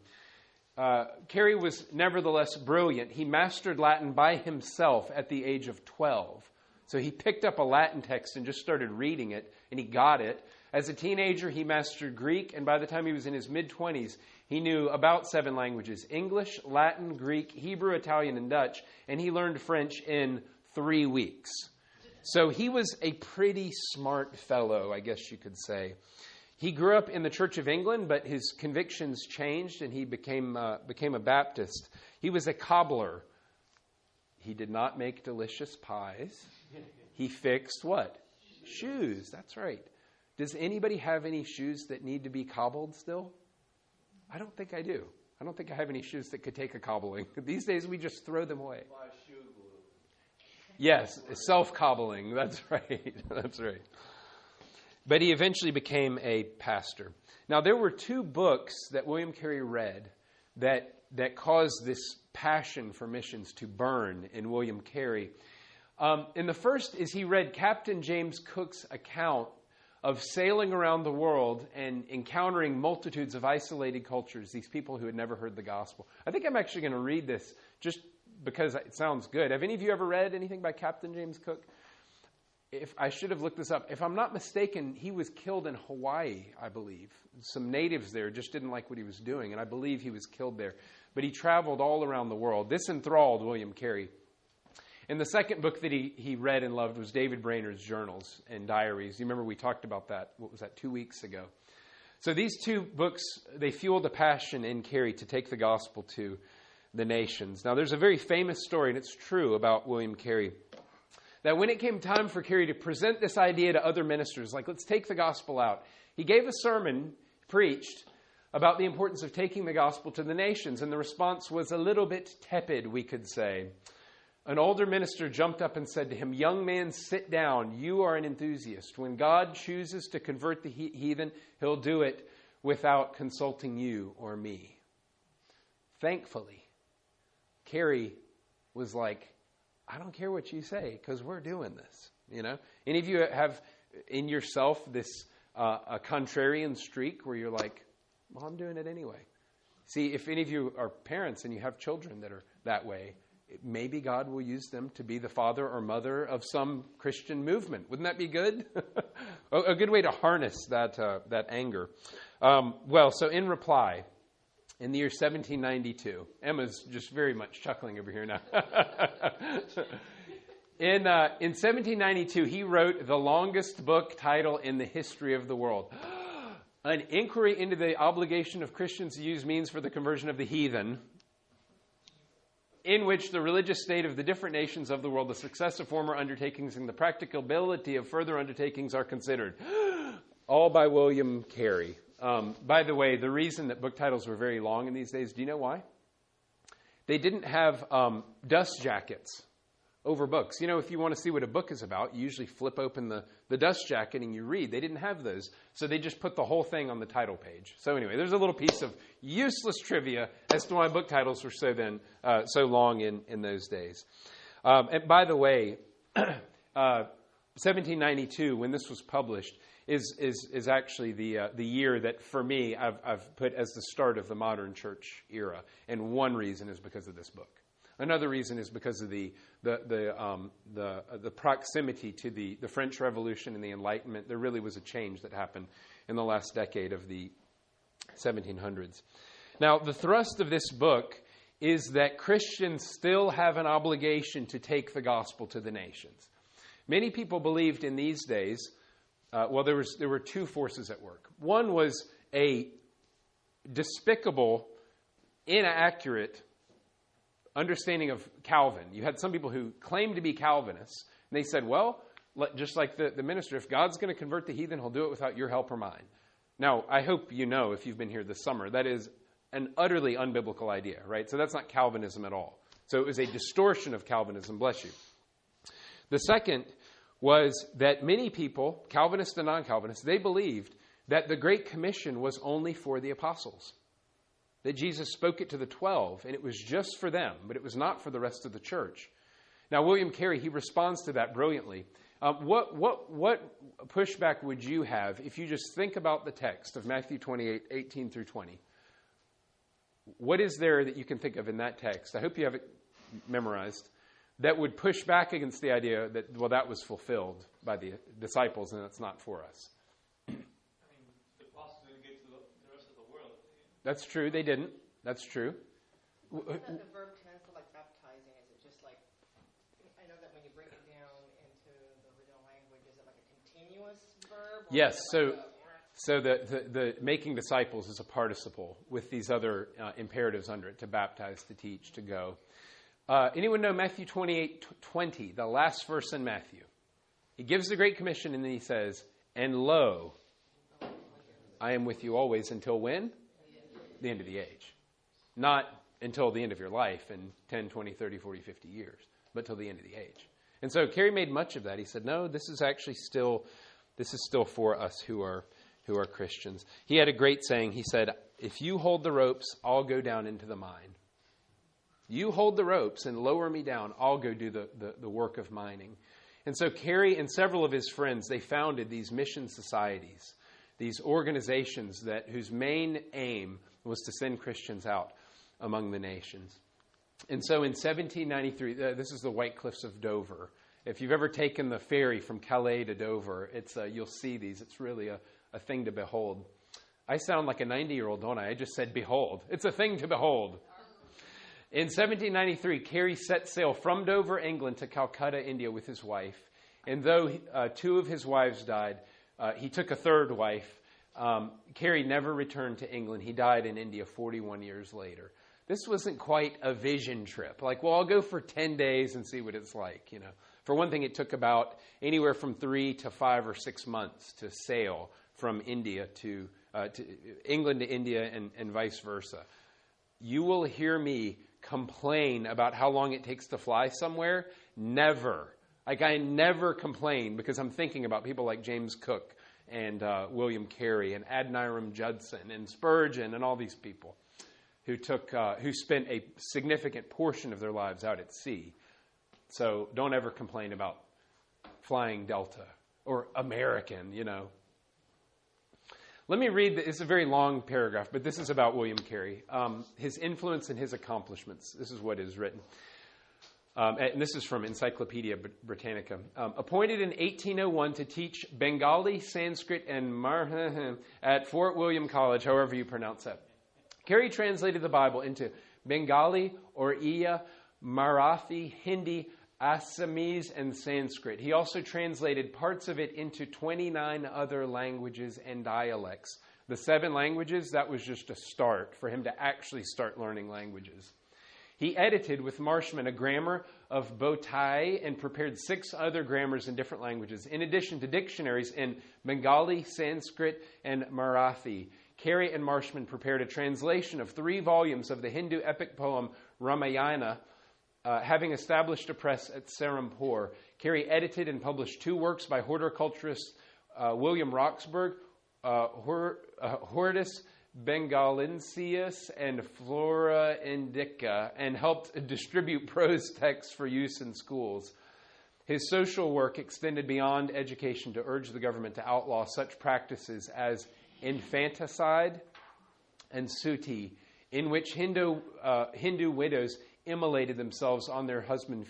Carey was nevertheless brilliant. He mastered Latin by himself at the age of 12. So he picked up a Latin text and just started reading it, and he got it. As a teenager, he mastered Greek, and by the time he was in his mid-20s, he knew about 7 languages: English, Latin, Greek, Hebrew, Italian, and Dutch, and he learned French in 3 weeks. So he was a pretty smart fellow, I guess you could say. He grew up in the Church of England, but his convictions changed, and he became a Baptist. He was a cobbler. He did not make delicious pies. He fixed what? Shoes. That's right. Does anybody have any shoes that need to be cobbled still? I don't think I do. I don't think I have any shoes that could take a cobbling. These days we just throw them away. Yes, self-cobbling. That's right. That's right. But he eventually became a pastor. Now, there were 2 books that William Carey read that caused this passion for missions to burn in William Carey. And the first is he read Captain James Cook's account of sailing around the world and encountering multitudes of isolated cultures, these people who had never heard the gospel. I think I'm actually going to read this just because it sounds good. Have any of you ever read anything by Captain James Cook? If I should have looked this up. If I'm not mistaken, he was killed in Hawaii, I believe. Some natives there just didn't like what he was doing, and I believe he was killed there. But he traveled all around the world. This enthralled William Carey. And the second book that he read and loved was David Brainerd's journals and diaries. You remember we talked about that, 2 weeks ago. So these 2 books, they fueled a passion in Carey to take the gospel to the nations. Now, there's a very famous story, and it's true, about William Carey, that when it came time for Carey to present this idea to other ministers, like, let's take the gospel out, he gave a sermon, preached, about the importance of taking the gospel to the nations, and the response was a little bit tepid, we could say. An older minister jumped up and said to him, "Young man, sit down. You are an enthusiast. When God chooses to convert the heathen, He'll do it without consulting you or me." thankfully, Carrie was like, I don't care what you say because we're doing this. You know, any of you have in yourself this a contrarian streak where you're like, well, I'm doing it anyway. See, if any of you are parents and you have children that are that way, maybe God will use them to be the father or mother of some Christian movement. Wouldn't that be good? A good way to harness that anger. So in reply, in the year 1792, Emma's just very much chuckling over here now. In 1792, he wrote the longest book title in the history of the world. An inquiry into the obligation of Christians to use means for the conversion of the heathen, in which the religious state of the different nations of the world, the success of former undertakings, and the practicability of further undertakings are considered. All by William Carey. By the way, the reason that book titles were very long in these days, do you know why? They didn't have dust jackets over books. You know, if you want to see what a book is about, you usually flip open the dust jacket and you read. They didn't have those, so they just put the whole thing on the title page. So anyway, there's a little piece of useless trivia as to why book titles were so long in those days. And by the way, 1792, when this was published, is actually the year that, for me, I've put as the start of the modern church era. And one reason is because of this book. Another reason is because of the proximity to the French Revolution and the Enlightenment. There really was a change that happened in the last decade of the 1700s. Now, the thrust of this book is that Christians still have an obligation to take the gospel to the nations. Many people believed in these days, there were two forces at work. One was a despicable, inaccurate understanding of Calvin. You had some people who claimed to be Calvinists, and they said, well, just like the minister, if God's going to convert the heathen, he'll do it without your help or mine. Now, I hope you know, if you've been here this summer, that is an utterly unbiblical idea, right? So that's not Calvinism at all. So it was a distortion of Calvinism, bless you. The second was that many people, Calvinists and non-Calvinists, they believed that the Great Commission was only for the apostles. That Jesus spoke it to the 12, and it was just for them, but it was not for the rest of the church. Now, William Carey, he responds to that brilliantly. What pushback would you have if you just think about the text of Matthew 28, 18 through 20? What is there that you can think of in that text? I hope you have it memorized. That would push back against the idea that, well, that was fulfilled by the disciples, and it's not for us. That's true. They didn't. That's true. Is that the verb tense of like baptizing? Is it just like, I know that when you break it down into the original language, is it like a continuous verb? Yes. So the making disciples is a participle with these other imperatives under it: to baptize, to teach, to go. Anyone know Matthew 28:20, the last verse in Matthew? He gives the Great Commission, and then he says, "And lo, I am with you always until when? The end of the age." Not until the end of your life in 10, 20, 30, 40, 50 years, but till the end of the age. And so Carey made much of that. He said, no, this is still for us who are Christians. He had a great saying. He said, if you hold the ropes, I'll go down into the mine. You hold the ropes and lower me down, I'll go do the work of mining. And so Carey and several of his friends, they founded these mission societies, these organizations whose main aim was to send Christians out among the nations. And so in 1793, this is the White Cliffs of Dover. If you've ever taken the ferry from Calais to Dover, you'll see these. It's really a thing to behold. I sound like a 90-year-old, don't I? I just said behold. It's a thing to behold. In 1793, Carey set sail from Dover, England, to Calcutta, India, with his wife. And though two of his wives died, he took a third wife. Carey never returned to England. He died in India 41 years later. This wasn't quite a vision trip. Like, well, I'll go for 10 days and see what it's like. For one thing, it took about anywhere from 3 to 5 or 6 months to sail from India to England to India and vice versa. You will hear me complain about how long it takes to fly somewhere. Never. Like, I never complain because I'm thinking about people like James Cook and William Carey and Adoniram Judson and Spurgeon and all these people. who spent a significant portion of their lives out at sea. So don't ever complain about flying Delta or American, Let me read, it's a very long paragraph, but this is about William Carey, his influence and his accomplishments. This is what is written. And this is from Encyclopedia Britannica. Appointed in 1801 to teach Bengali, Sanskrit, and Marathi at Fort William College, however you pronounce that. Carey translated the Bible into Bengali, Oriya, Marathi, Hindi, Assamese, and Sanskrit. He also translated parts of it into 29 other languages and dialects. The 7 languages, that was just a start for him to actually start learning languages. He edited with Marshman a grammar of Bhotai and prepared 6 other grammars in different languages, in addition to dictionaries in Bengali, Sanskrit, and Marathi. Carey and Marshman prepared a translation of 3 volumes of the Hindu epic poem Ramayana, having established a press at Serampore. Carey edited and published 2 works by horticulturist William Roxburgh, Hortus Bengalensis and Flora Indica, and helped distribute prose texts for use in schools. His social work extended beyond education to urge the government to outlaw such practices as infanticide and suti, in which Hindu widows immolated themselves on their husband's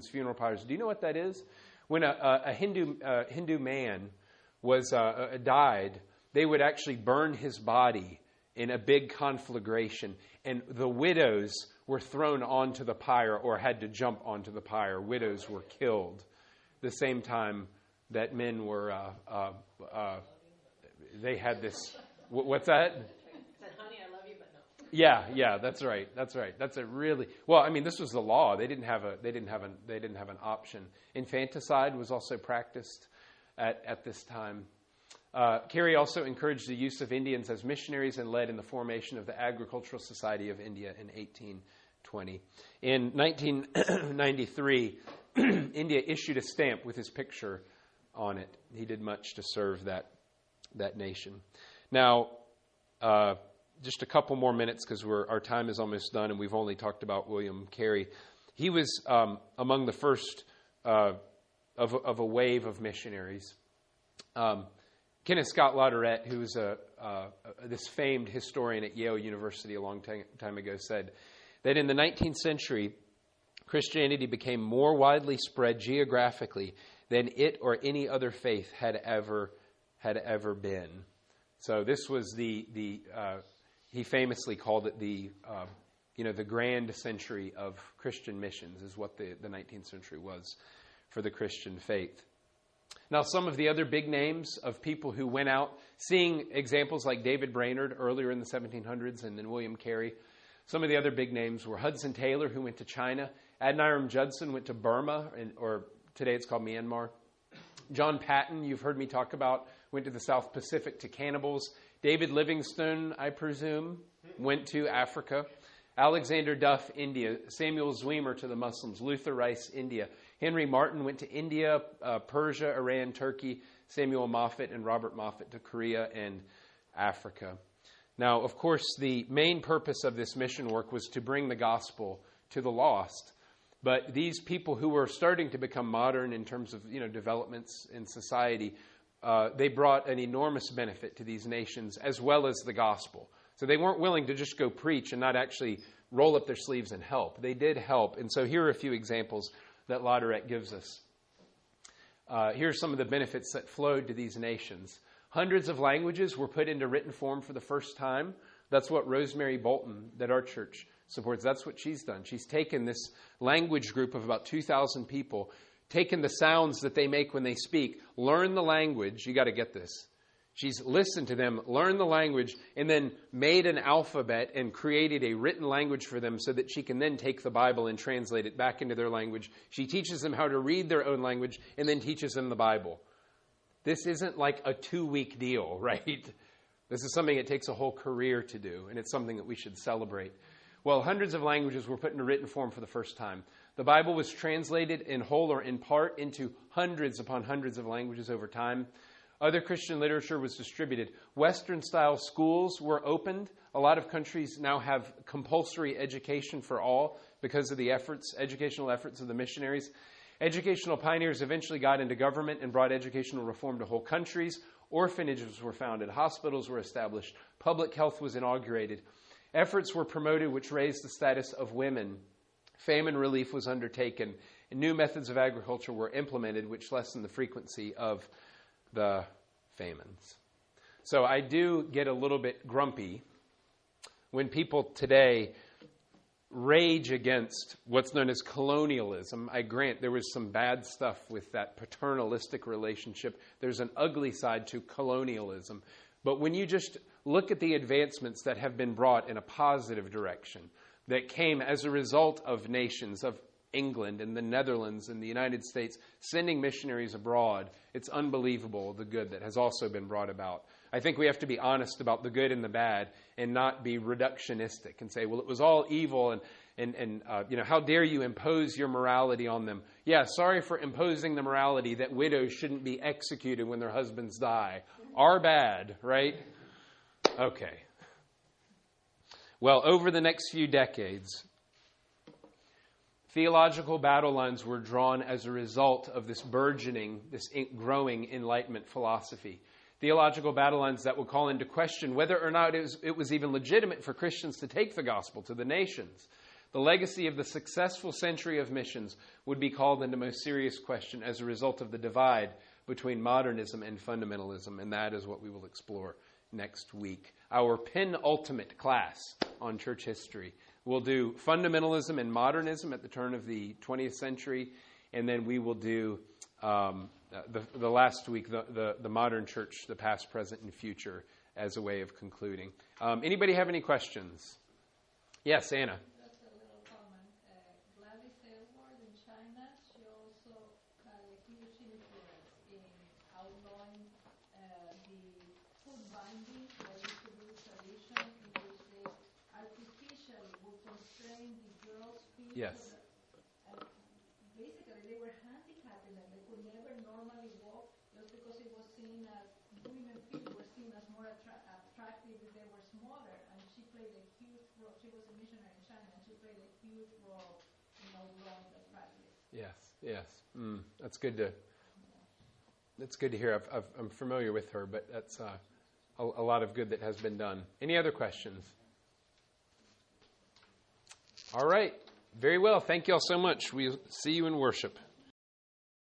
funeral pyres. Do you know what that is? When a Hindu man was died, they would actually burn his body in a big conflagration, and the widows were thrown onto the pyre or had to jump onto the pyre. Widows were killed the same time that men were, they had this, what's that? I said, honey, I love you, but no. Yeah, that's right. That's a really, well, I mean, this was the law. They didn't have an option. Infanticide was also practiced at this time. Carey also encouraged the use of Indians as missionaries and led in the formation of the Agricultural Society of India in 1820. In 1993, India issued a stamp with his picture on it. He did much to serve that nation. Now, just a couple more minutes because our time is almost done, and we've only talked about William Carey. He was among the first of a wave of missionaries. Kenneth Scott Latourette, who was this famed historian at Yale University a long time ago, said that in the 19th century, Christianity became more widely spread geographically than it or any other faith had ever been. So this was he famously called it the grand century of Christian missions, is what the 19th century was for the Christian faith. Now, some of the other big names of people who went out, seeing examples like David Brainerd earlier in the 1700s and then William Carey, some of the other big names were Hudson Taylor, who went to China. Adoniram Judson went to Burma, or today it's called Myanmar. John Patton, you've heard me talk about, went to the South Pacific to cannibals. David Livingstone, I presume, went to Africa. Alexander Duff, India. Samuel Zwemer to the Muslims. Luther Rice, India. Henry Martin went to India, Persia, Iran, Turkey. Samuel Moffat and Robert Moffat to Korea and Africa. Now, of course, the main purpose of this mission work was to bring the gospel to the lost. But these people who were starting to become modern in terms of developments in society, they brought an enormous benefit to these nations as well as the gospel. So they weren't willing to just go preach and not actually roll up their sleeves and help. They did help. And so here are a few examples that Latourette gives us. Here are some of the benefits that flowed to these nations. Hundreds of languages were put into written form for the first time. That's what Rosemary Bolton, that our church supports, that's what she's done. She's taken this language group of about 2,000 people, taken the sounds that they make when they speak, learn the language. You got to get this. She's listened to them, learned the language, and then made an alphabet and created a written language for them so that she can then take the Bible and translate it back into their language. She teaches them how to read their own language and then teaches them the Bible. This isn't like a 2-week deal, right? This is something it takes a whole career to do, and it's something that we should celebrate. Well, hundreds of languages were put into written form for the first time. The Bible was translated in whole or in part into hundreds upon hundreds of languages over time. Other Christian literature was distributed. Western-style schools were opened. A lot of countries now have compulsory education for all because of the educational efforts of the missionaries. Educational pioneers eventually got into government and brought educational reform to whole countries. Orphanages were founded. Hospitals were established. Public health was inaugurated. Efforts were promoted which raised the status of women. Famine relief was undertaken. And new methods of agriculture were implemented which lessened the frequency of the famines. So I do get a little bit grumpy when people today rage against what's known as colonialism. I grant there was some bad stuff with that paternalistic relationship. There's an ugly side to colonialism. But when you just look at the advancements that have been brought in a positive direction, that came as a result of nations, of England and the Netherlands and the United States sending missionaries abroad, it's unbelievable the good that has also been brought about. I think we have to be honest about the good and the bad and not be reductionistic and say, well, it was all evil and how dare you impose your morality on them? Yeah, sorry for imposing the morality that widows shouldn't be executed when their husbands die. Our bad, right? Okay. Well, over the next few decades, theological battle lines were drawn as a result of this burgeoning, this growing Enlightenment philosophy. Theological battle lines that would call into question whether or not it was even legitimate for Christians to take the gospel to the nations. The legacy of the successful century of missions would be called into most serious question as a result of the divide between modernism and fundamentalism, and that is what we will explore next week. Our penultimate class on church history. We'll do fundamentalism and modernism at the turn of the 20th century, and then we will do the last week, the modern church, the past, present, and future, as a way of concluding. Anybody have any questions? Yes, Anna. Just a little comment. Gladys Aylward in China, she also had a huge influence in outlawing the food binding that used to be a tradition in which they artificially would constrain the girls' feet. Yes. Basically, they were handicapping them. They could never normally walk just because it was seen as women's feet were seen as more attractive if they were smaller. And she played a huge role. She was a missionary in China, and she played a huge role in outlawing the practice. Yes. That's good to hear. I'm familiar with her, but that's a lot of good that has been done. Any other questions? All right. Very well. Thank you all so much. We'll see you in worship.